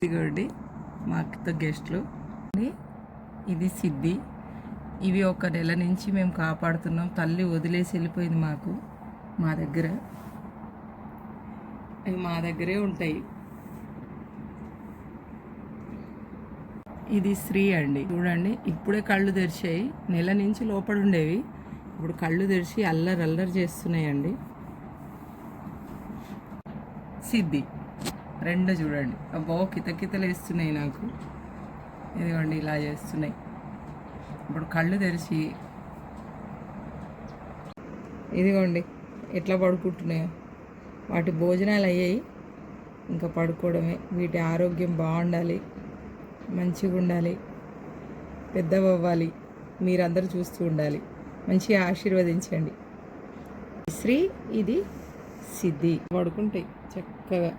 ఇదిగోండి మా అక్కతో గెస్ట్లు. ఇది సిద్ధి. ఇవి ఒక నెల నుంచి మేము కాపాడుతున్నాం. తల్లి వదిలేసి వెళ్ళిపోయింది మాకు. మా దగ్గరే ఉంటాయి. ఇది శ్రీ అండి. చూడండి, ఇప్పుడే కళ్ళు తెరిచాయి. నెల నుంచి లోపల ఉండేవి, ఇప్పుడు కళ్ళు తెరిచి అల్లరి చేస్తున్నాయండి. సిద్ధి రెండు చూడండి, అబ్బో కితకితలు వేస్తున్నాయి నాకు. ఇదిగోండి ఇలా చేస్తున్నాయి. ఇప్పుడు కళ్ళు తెరిచి ఇదిగోండి ఎట్లా పడుకుంటున్నాయో. వాటి భోజనాలు అయ్యాయి, ఇంకా పడుకోవడమే. వీటి ఆరోగ్యం బాగుండాలి, మంచిగా ఉండాలి, పెద్దవ్వాలి. మీరందరూ చూస్తూ ఉండాలి. మంచిగా ఆశీర్వదించండి. శ్రీ, ఇది సిద్ధి. పడుకుంటాయి చక్కగా.